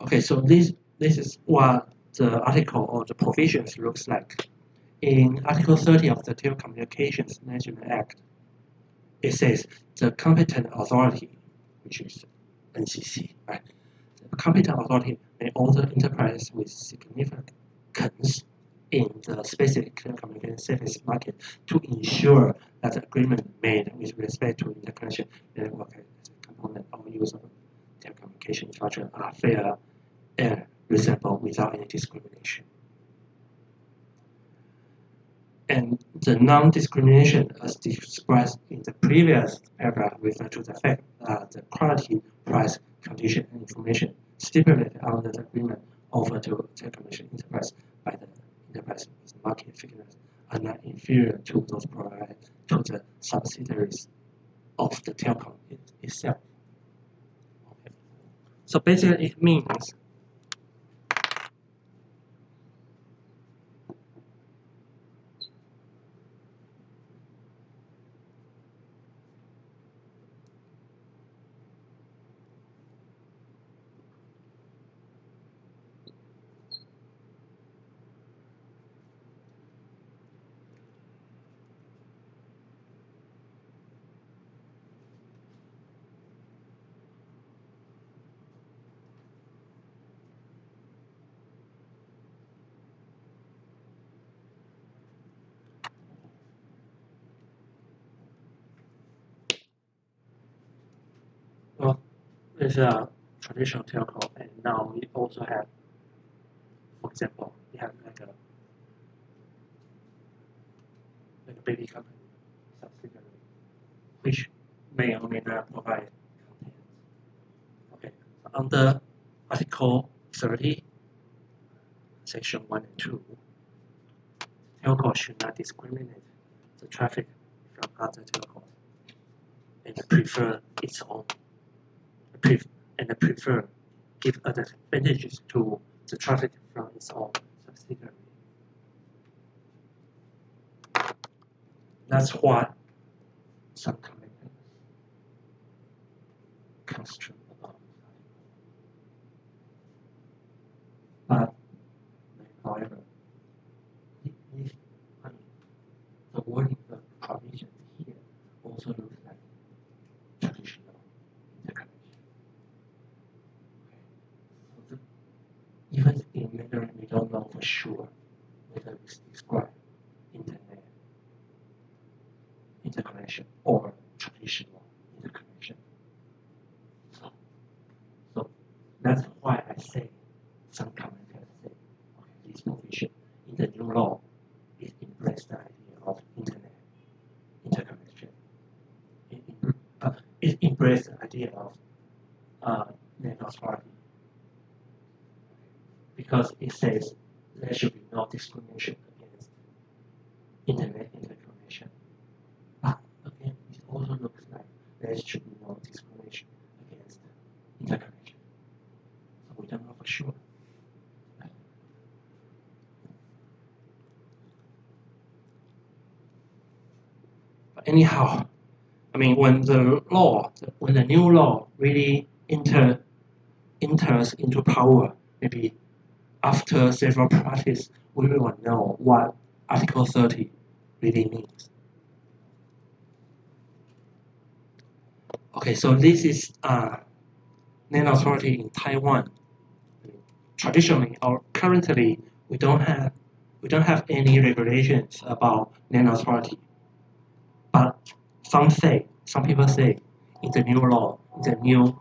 Okay, so this is what the article or the provisions looks like. In Article 30 of the Telecommunications Management Act, it says the competent authority, which is NCC, right? The competent authority may order enterprises with significance in the specific telecommunication service market to ensure that the agreement made with respect to interconnection network component or use of telecommunication infrastructure are fair and reasonable without any discrimination. And the non-discrimination, as described in the previous paragraph, refers to the fact that the quality, price, condition, and information stipulated under the agreement offered to telecommunication enterprise by the enterprise with market figures are not inferior to those provided to the subsidiaries of the telecom itself. Okay. So basically, it means well, it's a traditional telco, and now we also have, for example, we have like a baby company subsidiary, which may or may not provide content. Okay, under Article 30, Section 1 and 2, telco should not discriminate the traffic from other telcos and prefer its own, prefer give other advantages to the traffic from its own subsidiary. That's what some commenters construe about this article. But, however, the wording of the provision here also looks like traditional interconnection. Okay. So even in Mandarin, we don't know for sure whether it's described internet interconnection or traditional interconnection. So that's why I say some commenters say, okay, this provision in the new law it embraces the idea of internet interconnection. It embraces the idea of net neutrality because it says there should be no discrimination against internet interconnection. But again, it also looks like there should be no discrimination against interconnection. So we don't know for sure. But anyhow, I mean, when the new law really enters into power, maybe after several practice, we will know what Article 30 really means. Okay, so this is net authority in Taiwan. Traditionally or currently, we don't have any regulations about net authority. But some people say, in the new law, in the new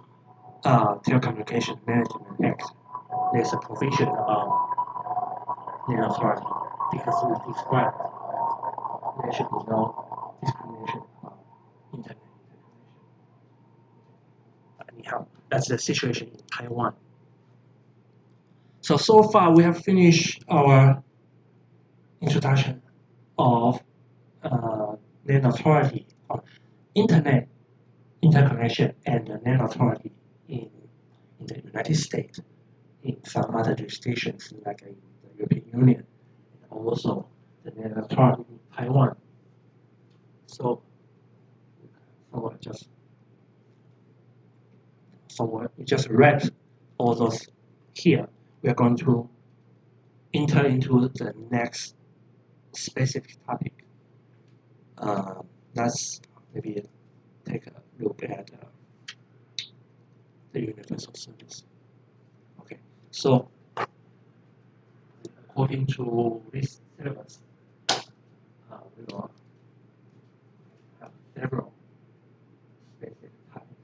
Telecommunication Management Act, there's a provision about net authority because it describes there should be no discrimination about internet interconnection. Anyhow, that's the situation in Taiwan. So far we have finished our introduction of net authority, or internet interconnection, and net authority in the United States, in some other jurisdictions like in the European Union, and also the net authority in Taiwan. So we just read all those here we are going to enter into the next specific topic. Let's maybe take a look at the universal service. Okay, so according to this syllabus, we will have several specific topics.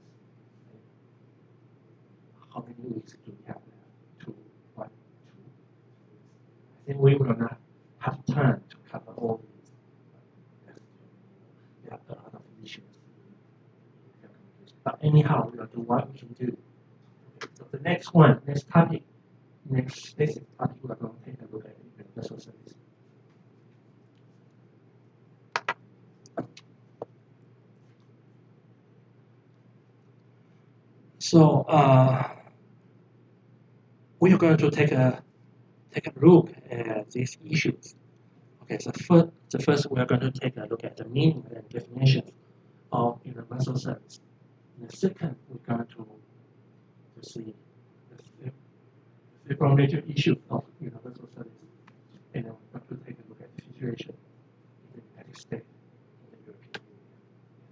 How many weeks do we have left? 2, 1, 2. I think we will not have time to cover all these. We have a lot of issues. But anyhow, we will do what we can do. Okay, so the next topic, next basic topic, we are going to take a look at universal service. So we are going to take a look at these issues. Okay, so first we are going to take a look at the meaning and definition of universal service. And the second, we're going to see the several major issues of universal service. And then we're going to take a look at the situation in the United States, in the European Union,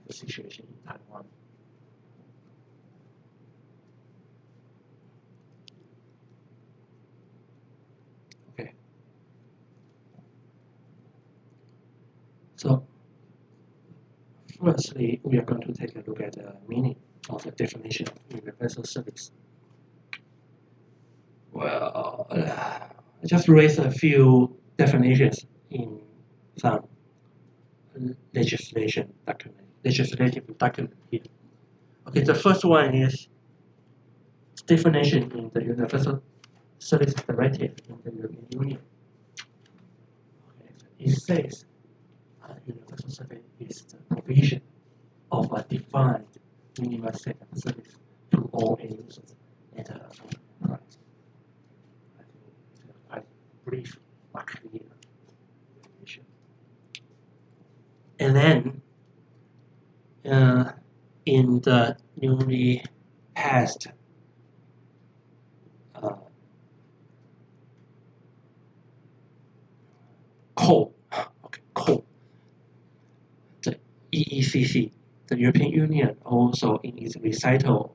the situation in Taiwan. Okay. So firstly, we are going to take a look at the meaning of the definition of universal service. Well, I just raised a few definitions in some legislative document here. Okay, the first one is definition in the Universal Service Directive in the European Union. Okay, it says universal service is the provision of a defined minimum set of service to all end users at a affordable price. I think it's a quite brief but clear definition. And then in the newly passed code, the EECC, the European Union, also in its recital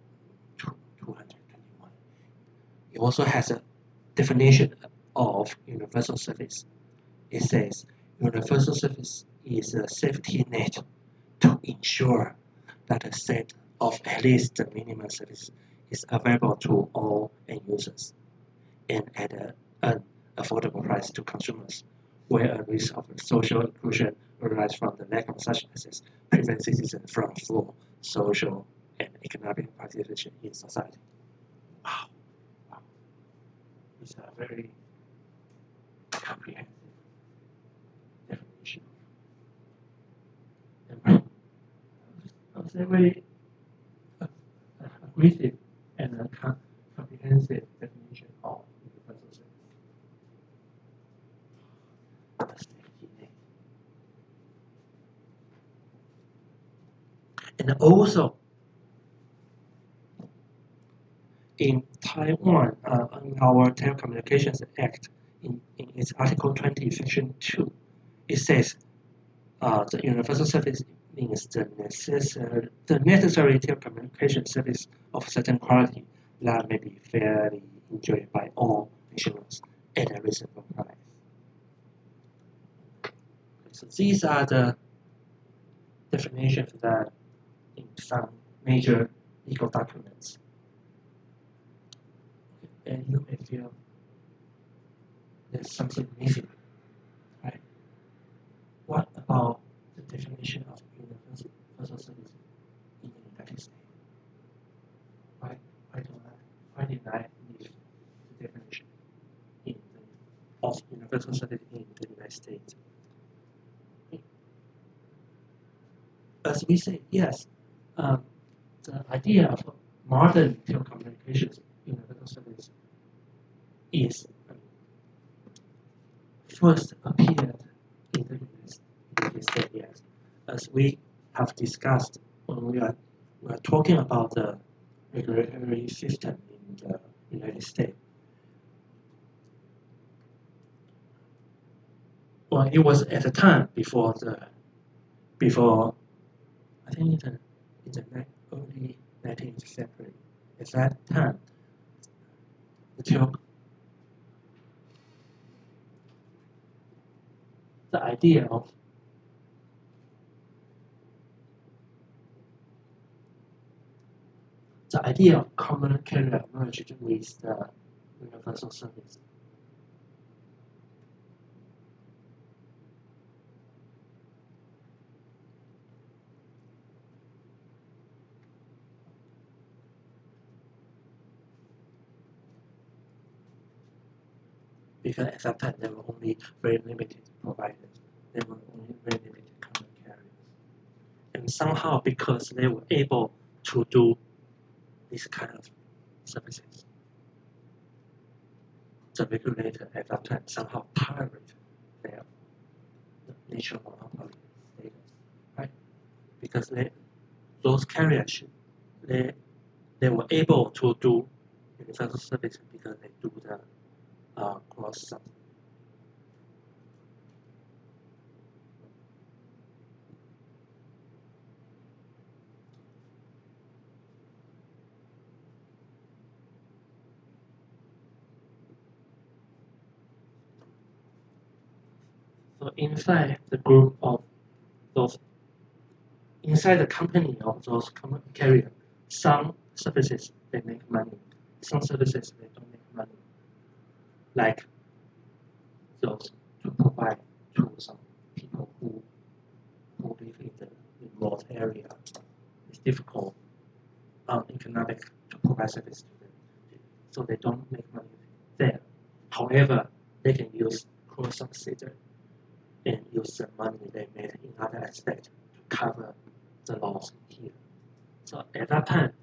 221, it also has a definition of universal service. It says universal service is a safety net to ensure that a set of at least the minimum service is available to all end users and at an affordable price to consumers, where a risk of social inclusion arises from the lack of such access prevents citizens from full social and economic participation in society. Wow. It's a very comprehensive definition. And I would say very aggressive and comprehensive definition of universal service. And also, in Taiwan, in our Telecommunications Act, in its Article 20, Section 2, it says the universal service means the necessary telecommunication service of certain quality that may be fairly enjoyed by all nationals at a reasonable price. So these are the definitions that in some major legal documents. And you may feel there's something missing, right? What about the definition of universal service in the United States? Why did I leave the definition of universal service in the United States? As we say, yes, the idea of modern telecommunications universal service is first appeared in the United States, yes. As we have discussed when we are talking about the regulatory system in the United States, or it was at the time before I think in the early 19th century. At that time, the idea of common carrier merged with the universal service. Because at that time there were only very limited providers. There were only very limited common carriers. And somehow because they were able to do this kind of services, the regulator at that time somehow tolerated their national monopoly status, right? Because those carriers, they were able to do universal service because they do the cross subsidy. So inside the group of those, inside the company of those common carriers, some services they make money, some services they don't make money. Like those to provide to some people who live in the remote area. It's difficult economic to provide service to them, so they don't make money there. However, they can use cross subsidy and use the money they made in other aspects to cover the loss here. So at that time,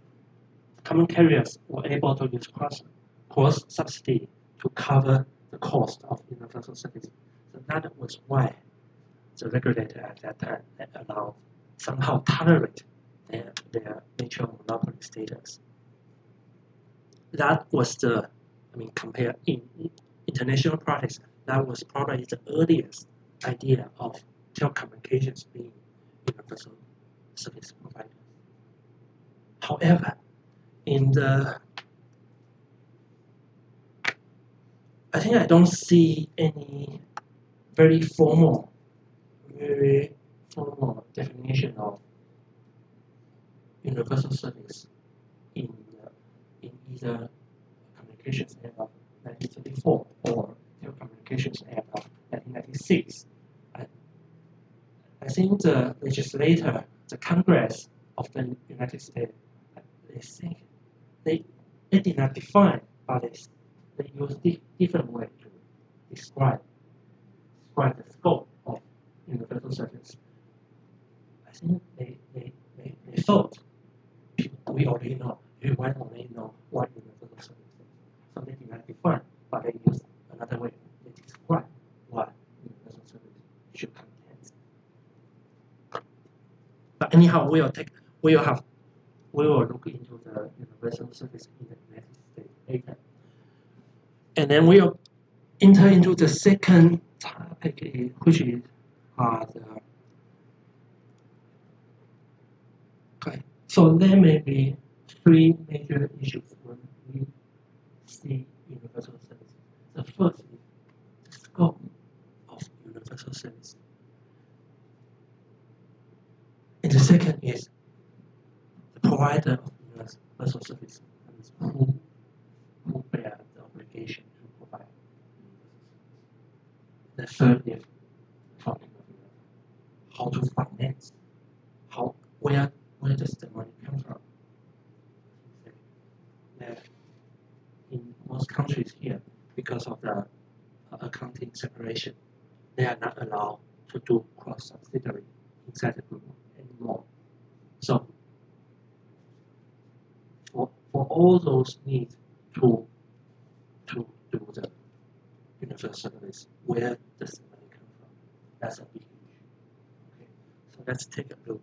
common carriers were able to use cross subsidy to cover the cost of universal service. So that was why the regulator at that time allowed somehow tolerate their natural monopoly status. That was compare in international practice, that was probably the earliest idea of telecommunications being universal service providers. However, I think I don't see any very formal definition of universal service in either Communications Act of 1934 or Telecommunications Act of 1996. I think the legislator, the Congress of the United States, they did not define, but they use different way to describe the scope of universal service. I think they thought we already know, everyone already know what universal service is. So they did not define, but they use another way to describe what universal service should contain. But anyhow, we will look into the universal service in the United States later. And then we'll enter into the second topic, which is the okay. So there may be three major issues when we see universal service. The first is the scope of universal service. And the second is the provider of universal service, who bear the obligation to provide universal service. The third is talking about how to finance, where does the money come from? That in most countries here, because of the accounting separation, they are not allowed to do cross-subsidiary inside the group anymore. So for all those needs to do the universal service, where does the money come from? That's a big issue. Okay, so let's take a look